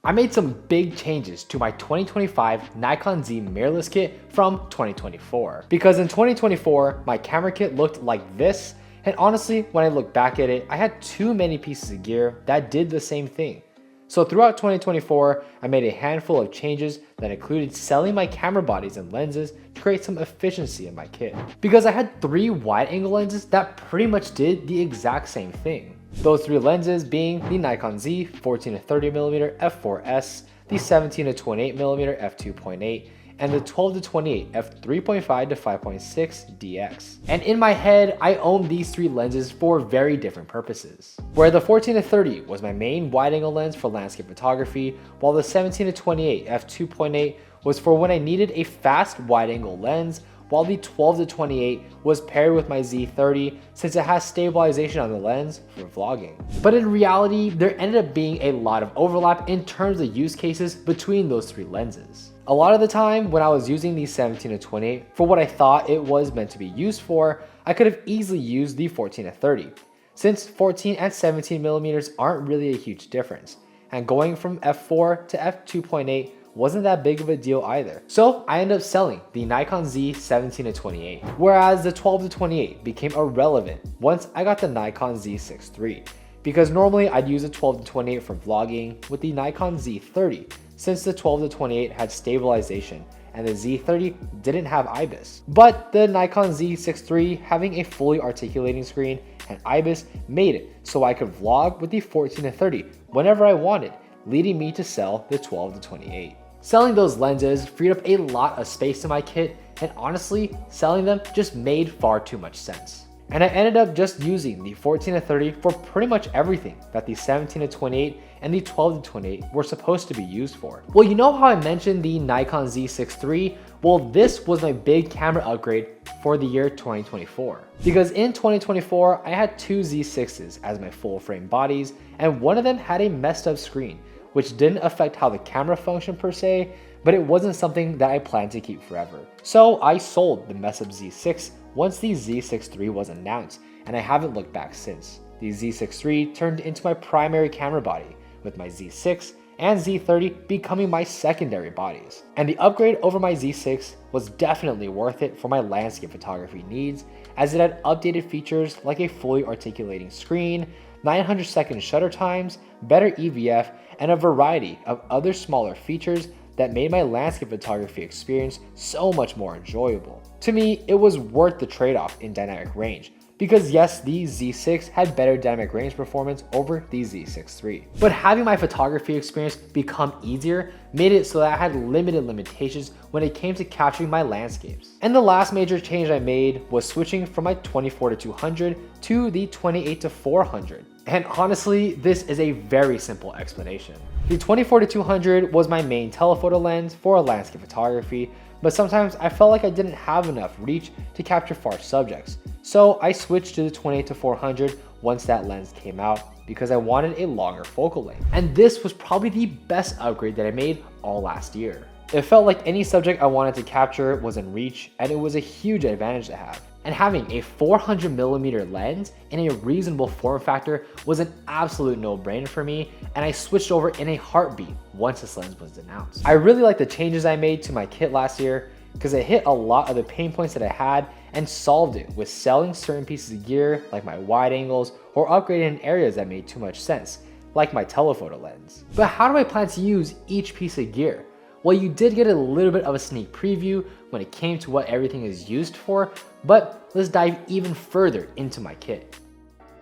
I made some big changes to my 2025 Nikon Z mirrorless kit from 2024. Because in 2024, my camera kit looked like this, and honestly, when I look back at it, I had too many pieces of gear that did the same thing. So throughout 2024, I made a handful of changes that included selling my camera bodies and lenses to create some efficiency in my kit. Because I had 3 wide angle lenses that pretty much did the exact same thing. Those 3 lenses being the Nikon Z 14-30mm f4s, the 17-28mm f2.8, and the 12-28 f3.5 to 5.6 DX. And in my head, I own these 3 lenses for very different purposes. Where the 14-30 was my main wide angle lens for landscape photography, while the 17-28 f2.8 was for when I needed a fast wide angle lens, while the 12-28 was paired with my Z30 since it has stabilization on the lens for vlogging. But in reality, there ended up being a lot of overlap in terms of use cases between those 3 lenses. A lot of the time when I was using the 17-28 for what I thought it was meant to be used for, I could have easily used the 14-30. Since 14 and 17mm aren't really a huge difference, and going from f4 to f2.8 wasn't that big of a deal either. So I ended up selling the Nikon Z 17-28, whereas the 12-28 became irrelevant once I got the Nikon Z6 III, because normally I'd use a 12-28 for vlogging with the Nikon Z30 since the 12-28 had stabilization and the Z30 didn't have IBIS. But the Nikon Z6 III having a fully articulating screen and IBIS made it so I could vlog with the 14-30 whenever I wanted, leading me to sell the 12-28. Selling those lenses freed up a lot of space in my kit, and honestly, selling them just made far too much sense. And I ended up just using the 14-30 for pretty much everything that the 17-28 and the 12-28 were supposed to be used for. Well, you know how I mentioned the Nikon Z6 III? Well, this was my big camera upgrade for the year 2024. Because in 2024, I had 2 Z6s as my full frame bodies, and one of them had a messed up screen, which didn't affect how the camera functioned per se, but it wasn't something that I planned to keep forever. So I sold the mess up Z6 once the Z6 III was announced, and I haven't looked back since. The Z6 III turned into my primary camera body, with my Z6 and Z30 becoming my secondary bodies. And the upgrade over my Z6 was definitely worth it for my landscape photography needs, as it had updated features like a fully articulating screen, 900-second shutter times, better EVF, and a variety of other smaller features that made my landscape photography experience so much more enjoyable. To me, it was worth the trade-off in dynamic range, because yes, the Z6 had better dynamic range performance over the Z6 III. But having my photography experience become easier made it so that I had limited limitations when it came to capturing my landscapes. And the last major change I made was switching from my 24-200 to the 28-400. And honestly, this is a very simple explanation. The 24-200 was my main telephoto lens for landscape photography, but sometimes I felt like I didn't have enough reach to capture far subjects. So I switched to the 28-400 once that lens came out because I wanted a longer focal length. And this was probably the best upgrade that I made all last year. It felt like any subject I wanted to capture was in reach, and it was a huge advantage to have. And having a 400mm lens in a reasonable form factor was an absolute no-brainer for me, and I switched over in a heartbeat once this lens was announced. I really like the changes I made to my kit last year because it hit a lot of the pain points that I had and solved it with selling certain pieces of gear like my wide angles or upgrading in areas that made too much sense, like my telephoto lens. But how do I plan to use each piece of gear? Well, you did get a little bit of a sneak preview when it came to what everything is used for, but let's dive even further into my kit.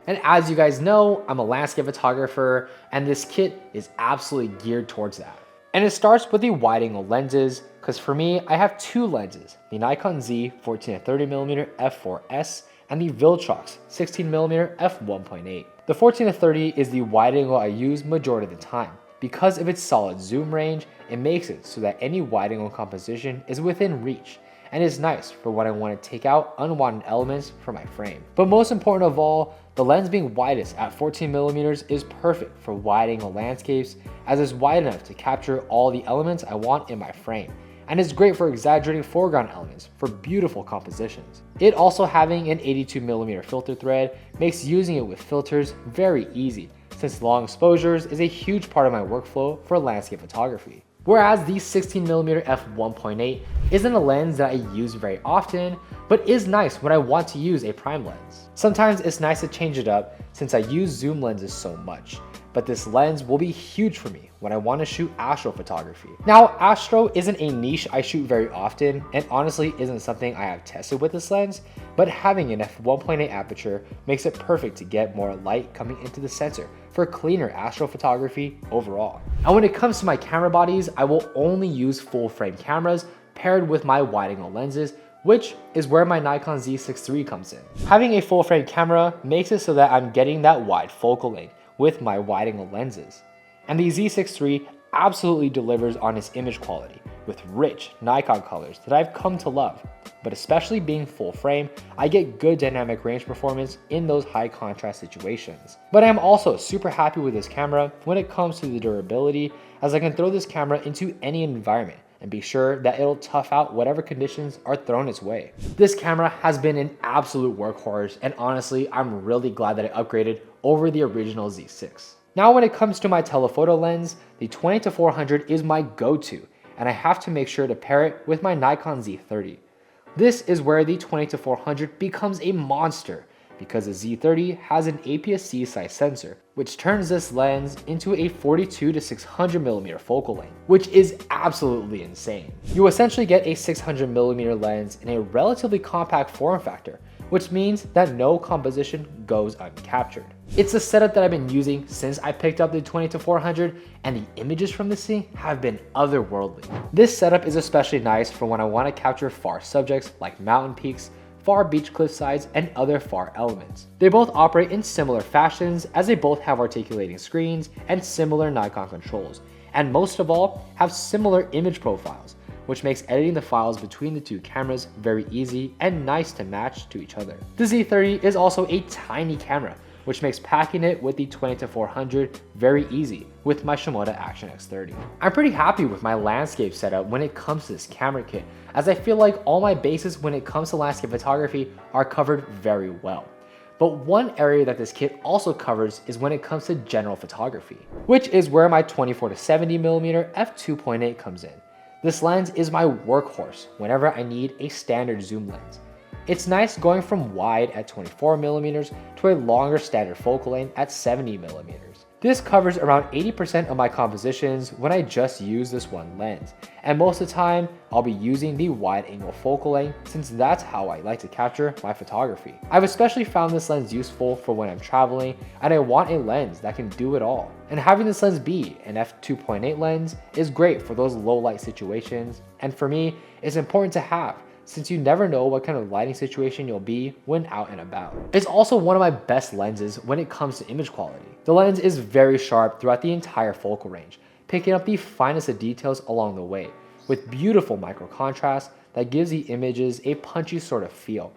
And as you guys know, I'm a landscape photographer, and this kit is absolutely geared towards that. And it starts with the wide angle lenses, because for me, I have 2 lenses, the Nikon Z 14-30mm f4s and the Viltrox 16mm f1.8. The 14-30 is the wide angle I use majority of the time. Because of its solid zoom range, it makes it so that any wide angle composition is within reach, and is nice for when I want to take out unwanted elements from my frame. But most important of all, the lens being widest at 14mm is perfect for wide angle landscapes, as it's wide enough to capture all the elements I want in my frame, and is great for exaggerating foreground elements for beautiful compositions. It also having an 82mm filter thread makes using it with filters very easy, since long exposures is a huge part of my workflow for landscape photography. Whereas the 16mm f1.8 isn't a lens that I use very often, but is nice when I want to use a prime lens. Sometimes it's nice to change it up since I use zoom lenses so much, but this lens will be huge for me when I want to shoot astrophotography. Now, astro isn't a niche I shoot very often, and honestly isn't something I have tested with this lens, but having an f1.8 aperture makes it perfect to get more light coming into the sensor for cleaner astrophotography overall. And when it comes to my camera bodies, I will only use full frame cameras paired with my wide angle lenses, which is where my Nikon Z6 III comes in. Having a full frame camera makes it so that I'm getting that wide focal length with my wide angle lenses. And the Z6 III absolutely delivers on its image quality with rich Nikon colors that I've come to love. But especially being full frame, I get good dynamic range performance in those high contrast situations. But I'm also super happy with this camera when it comes to the durability, as I can throw this camera into any environment and be sure that it'll tough out whatever conditions are thrown its way. This camera has been an absolute workhorse, and honestly, I'm really glad that I upgraded over the original Z6. Now when it comes to my telephoto lens, the 20-400 is my go-to, and I have to make sure to pair it with my Nikon Z30. This is where the 20-400 becomes a monster, because the Z30 has an APS-C size sensor, which turns this lens into a 42-600mm focal length, which is absolutely insane. You essentially get a 600mm lens in a relatively compact form factor, which means that no composition goes uncaptured. It's a setup that I've been using since I picked up the 20-400, and the images from this thing have been otherworldly. This setup is especially nice for when I want to capture far subjects like mountain peaks, far beach cliff sides, and other far elements. They both operate in similar fashions, as they both have articulating screens and similar Nikon controls, and most of all have similar image profiles, which makes editing the files between the two cameras very easy and nice to match to each other. The Z30 is also a tiny camera, which makes packing it with the 20-400 very easy with my Shimoda Action X30. I'm pretty happy with my landscape setup when it comes to this camera kit, as I feel like all my bases when it comes to landscape photography are covered very well. But one area that this kit also covers is when it comes to general photography, which is where my 24-70mm f2.8 comes in. This lens is my workhorse whenever I need a standard zoom lens. It's nice going from wide at 24mm to a longer standard focal length at 70mm. This covers around 80% of my compositions when I just use this one lens, and most of the time I'll be using the wide angle focal length since that's how I like to capture my photography. I've especially found this lens useful for when I'm traveling and I want a lens that can do it all. And having this lens be an f2.8 lens is great for those low light situations, and for me, it's important to have, since you never know what kind of lighting situation you'll be when out and about. It's also one of my best lenses when it comes to image quality. The lens is very sharp throughout the entire focal range, picking up the finest of details along the way, with beautiful micro contrast that gives the images a punchy sort of feel.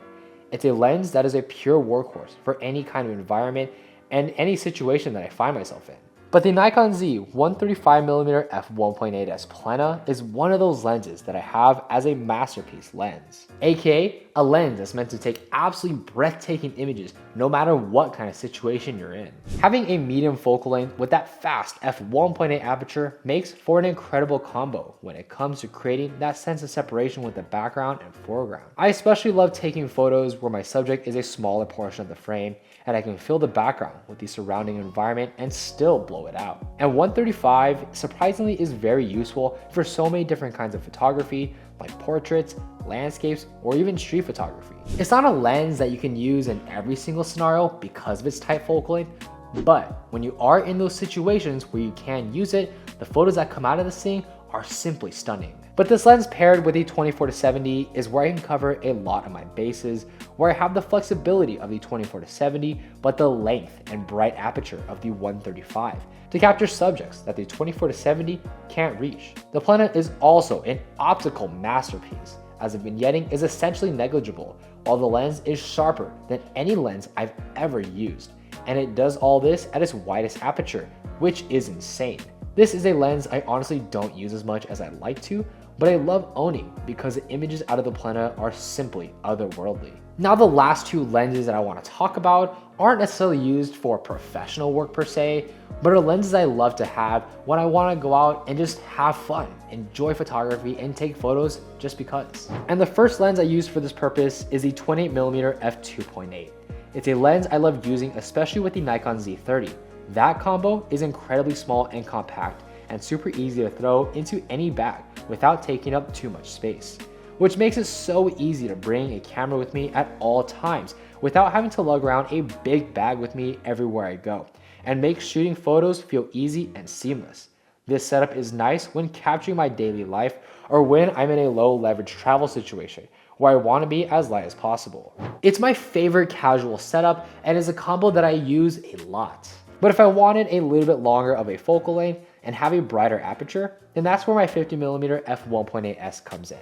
It's a lens that is a pure workhorse for any kind of environment and any situation that I find myself in. But the Nikon Z 135mm f1.8s Plena is one of those lenses that I have as a masterpiece lens, aka a lens that's meant to take absolutely breathtaking images no matter what kind of situation you're in. Having a medium focal length with that fast f1.8 aperture makes for an incredible combo when it comes to creating that sense of separation with the background and foreground. I especially love taking photos where my subject is a smaller portion of the frame and I can fill the background with the surrounding environment and still blow it out. And 135 surprisingly is very useful for so many different kinds of photography, like portraits, landscapes, or even street photography. It's not a lens that you can use in every single scenario because of its tight focal length, but when you are in those situations where you can use it, the photos that come out of this thing are simply stunning. But this lens paired with a 24-70 is where I can cover a lot of my bases, where I have the flexibility of the 24-70, but the length and bright aperture of the 135 to capture subjects that the 24-70 can't reach. The Plena is also an optical masterpiece, as the vignetting is essentially negligible, while the lens is sharper than any lens I've ever used, and it does all this at its widest aperture, which is insane. This is a lens I honestly don't use as much as I'd like to, but I love owning because the images out of the Plena are simply otherworldly. Now the last two lenses that I want to talk about aren't necessarily used for professional work per se, but are lenses I love to have when I want to go out and just have fun, enjoy photography, and take photos just because. And the first lens I use for this purpose is the 28mm f2.8. It's a lens I love using, especially with the Nikon Z30. That combo is incredibly small and compact and super easy to throw into any bag without taking up too much space, which makes it so easy to bring a camera with me at all times without having to lug around a big bag with me everywhere I go, and makes shooting photos feel easy and seamless. This setup is nice when capturing my daily life or when I'm in a low leverage travel situation where I want to be as light as possible. It's my favorite casual setup and is a combo that I use a lot. But if I wanted a little bit longer of a focal length and have a brighter aperture, then that's where my 50mm f1.8s comes in.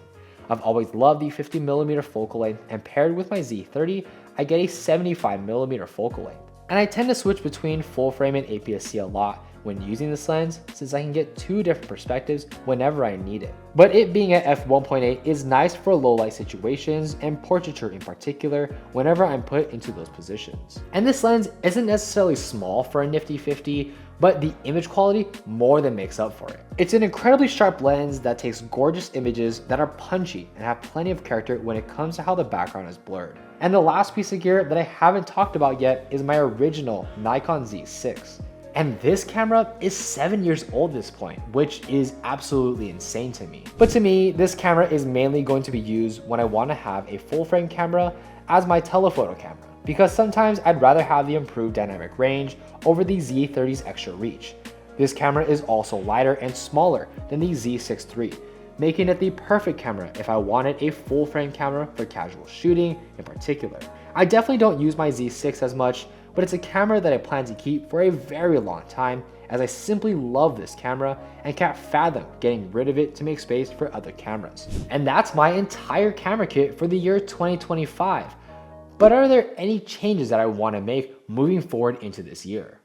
I've always loved the 50mm focal length, and paired with my Z30, I get a 75mm focal length. And I tend to switch between full frame and APS-C a lot when using this lens, since I can get two different perspectives whenever I need it. But it being at f1.8 is nice for low light situations and portraiture in particular whenever I'm put into those positions. And this lens isn't necessarily small for a nifty 50, but the image quality more than makes up for it. It's an incredibly sharp lens that takes gorgeous images that are punchy and have plenty of character when it comes to how the background is blurred. And the last piece of gear that I haven't talked about yet is my original Nikon Z6. And this camera is 7 years old at this point, which is absolutely insane to me. But to me, this camera is mainly going to be used when I want to have a full frame camera as my telephoto camera, because sometimes I'd rather have the improved dynamic range over the Z30's extra reach. This camera is also lighter and smaller than the Z6 III, making it the perfect camera if I wanted a full frame camera for casual shooting in particular. I definitely don't use my Z6 as much, but it's a camera that I plan to keep for a very long time, as I simply love this camera and can't fathom getting rid of it to make space for other cameras. And that's my entire camera kit for the year 2025. But are there any changes that I want to make moving forward into this year?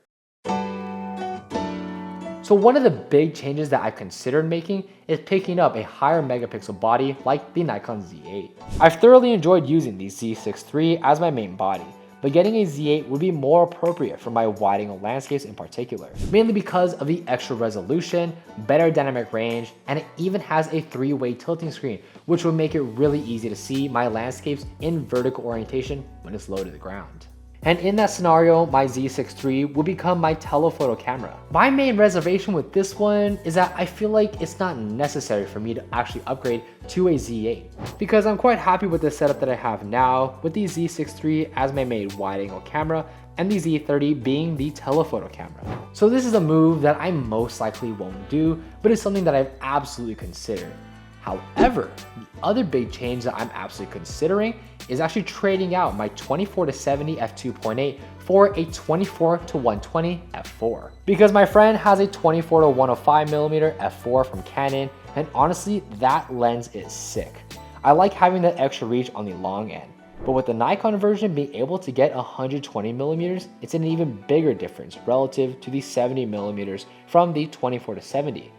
So one of the big changes that I've considered making is picking up a higher megapixel body like the Nikon Z8. I've thoroughly enjoyed using the Z6 III as my main body, but getting a Z8 would be more appropriate for my wide-angle landscapes in particular, mainly because of the extra resolution, better dynamic range, and it even has a 3-way tilting screen, which would make it really easy to see my landscapes in vertical orientation when it's low to the ground. And in that scenario, my Z6 III will become my telephoto camera. My main reservation with this one is that I feel like it's not necessary for me to actually upgrade to a Z8, because I'm quite happy with the setup that I have now, with the Z6 III as my main wide-angle camera and the Z30 being the telephoto camera. So this is a move that I most likely won't do, but it's something that I've absolutely considered. However, the other big change that I'm absolutely considering is actually trading out my 24-70 f2.8 for a 24-120 f4. Because my friend has a 24-105mm f4 from Canon, and honestly, that lens is sick. I like having that extra reach on the long end, but with the Nikon version being able to get 120mm, it's an even bigger difference relative to the 70mm from the 24-70.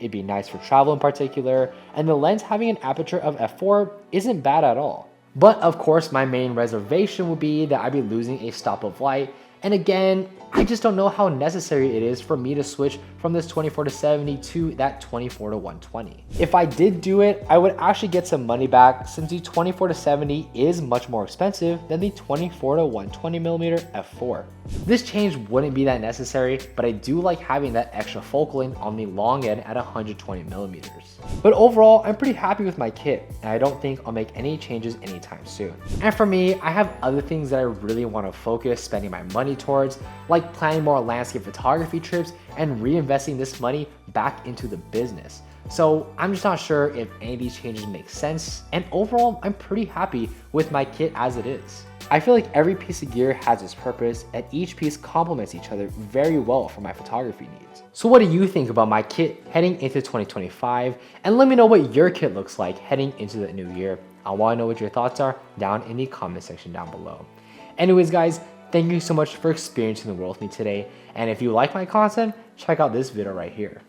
It'd be nice for travel in particular, and the lens having an aperture of f4 isn't bad at all. But of course, my main reservation would be that I'd be losing a stop of light, and again, I just don't know how necessary it is for me to switch from this 24-70 to that 24-120. If I did do it, I would actually get some money back, since the 24-70 is much more expensive than the 24-120mm f4. This change wouldn't be that necessary, but I do like having that extra focal length on the long end at 120mm. But overall, I'm pretty happy with my kit, and I don't think I'll make any changes anytime soon. And for me, I have other things that I really want to focus spending my money towards, like planning more landscape photography trips and reinvesting this money back into the business. So I'm just not sure if any of these changes make sense, and overall, I'm pretty happy with my kit as it is. I feel like every piece of gear has its purpose, and each piece complements each other very well for my photography needs. So what do you think about my kit heading into 2025? And let me know what your kit looks like heading into the new year. I want to know what your thoughts are down in the comment section down below. Anyways guys, thank you so much for experiencing the world with me today, and if you like my content, check out this video right here.